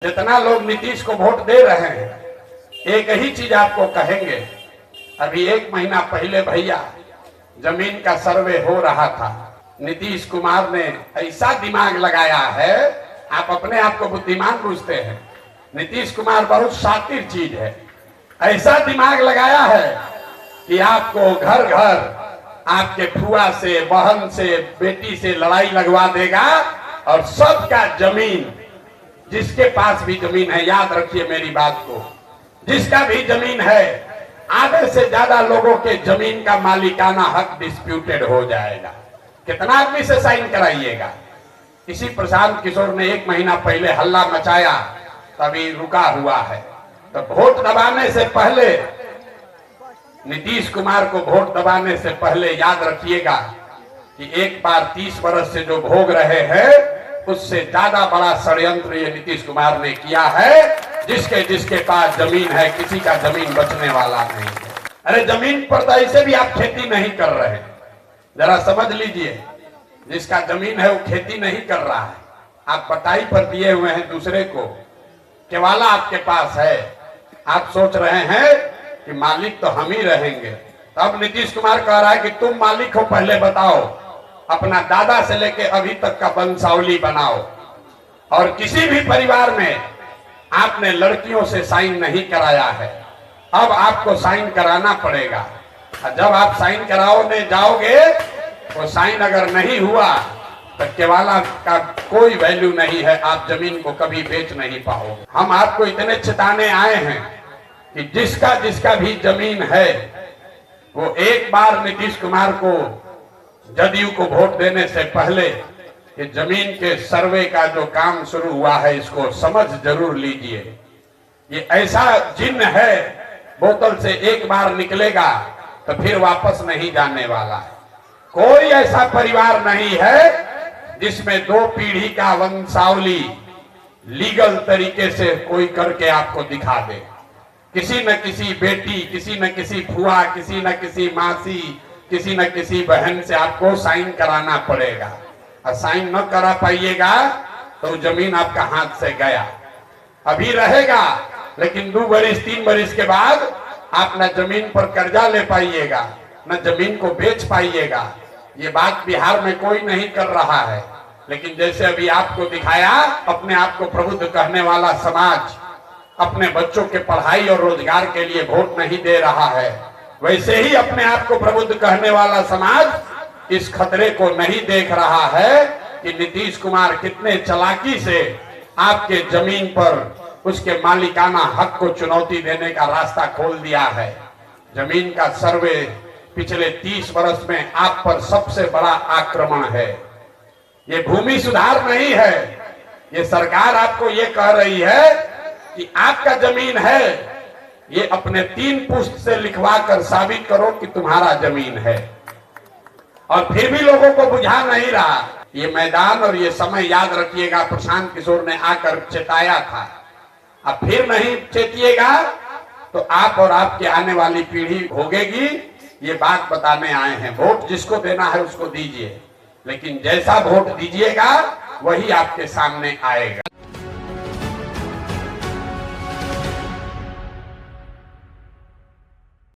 जितना लोग नीतीश को वोट दे रहे हैं एक ही चीज आपको कहेंगे। अभी 1 महीना पहले भैया जमीन का सर्वे हो रहा था। नीतीश कुमार ने ऐसा दिमाग लगाया है, आप अपने आप को बुद्धिमान पूछते हैं। नीतीश कुमार बहुत शातिर चीज है। ऐसा दिमाग लगाया है कि आपको घर घर आपके फुआ से, बहन से, बेटी से लड़ाई लगवा देगा और सबका जमीन, जिसके पास भी जमीन है, याद रखिए मेरी बात को, जिसका भी जमीन है आधे से ज्यादा लोगों के जमीन का मालिकाना हक डिस्प्यूटेड हो जाएगा। कितना आदमी से साइन कराइएगा। इसी प्रशांत किशोर ने 1 महीना पहले हल्ला मचाया, तभी रुका हुआ है। तो वोट दबाने से पहले, नीतीश कुमार को वोट दबाने से पहले याद रखिएगा कि एक बार 30 वर्ष से जो भोग रहे हैं उससे ज्यादा बड़ा षड्यंत्र ये नीतीश कुमार ने किया है। जिसके पास जमीन है, किसी का जमीन बचने वाला नहीं है। अरे जमीन पर तो ऐसे भी आप खेती नहीं कर रहे, जरा समझ लीजिए। जिसका जमीन है वो खेती नहीं कर रहा है, आप बटाई पर दिए हुए हैं दूसरे को। केवाला आपके पास है, आप सोच रहे हैं कि मालिक तो हम ही रहेंगे। तब नीतीश कुमार कह रहा है कि तुम मालिक हो, पहले बताओ, अपना दादा से लेके अभी तक का वंशावली बनाओ। और किसी भी परिवार में आपने लड़कियों से साइन नहीं कराया है, अब आपको साइन कराना पड़ेगा। जब आप साइन कराओगे जाओगे, वो साइन अगर नहीं हुआ तो केवाला का कोई वैल्यू नहीं है, आप जमीन को कभी बेच नहीं पाओगे। हम आपको इतने चेताने आए हैं कि जिसका भी जमीन है वो एक बार नीतीश कुमार को, जदयू को वोट देने से पहले कि जमीन के सर्वे का जो काम शुरू हुआ है इसको समझ जरूर लीजिए। ये ऐसा जिन्न है, बोतल से एक बार निकलेगा तो फिर वापस नहीं जाने वाला है। कोई ऐसा परिवार नहीं है जिसमें 2 पीढ़ी का वंशावली लीगल तरीके से कोई करके आपको दिखा दे। किसी न किसी बेटी, किसी न किसी फुआ, किसी न किसी मासी, किसी न किसी बहन से आपको साइन कराना पड़ेगा। और साइन न करा पाइएगा तो जमीन आपका हाथ से गया। अभी रहेगा, लेकिन 2 बरिस 3 बरिस के बाद आप न जमीन पर कर्जा ले पाइएगा, न जमीन को बेच पाइएगा। ये बात बिहार में कोई नहीं कर रहा है, लेकिन जैसे अभी आपको दिखाया, अपने आप को प्रबुद्ध कहने वाला समाज अपने बच्चों के पढ़ाई और रोजगार के लिए वोट नहीं दे रहा है, वैसे ही अपने आप को प्रबुद्ध कहने वाला समाज इस खतरे को नहीं देख रहा है कि नीतीश कुमार कितने चालाकी से आपके जमीन पर उसके मालिकाना हक को चुनौती देने का रास्ता खोल दिया है। जमीन का सर्वे पिछले 30 वर्ष में आप पर सबसे बड़ा आक्रमण है। ये भूमि सुधार नहीं है, ये सरकार आपको ये कह रही है कि आपका जमीन है, ये अपने 3 पुश्त से लिखवा कर साबित करो कि तुम्हारा जमीन है। और फिर भी लोगों को बुझा नहीं रहा। ये मैदान और ये समय याद रखिएगा, प्रशांत किशोर ने आकर चेताया था। अब फिर नहीं चेतिएगा तो आप और आपके आने वाली पीढ़ी भोगेगी। ये बात बताने आए हैं। वोट जिसको देना है उसको दीजिए, लेकिन जैसा वोट दीजिएगा वही आपके सामने आएगा।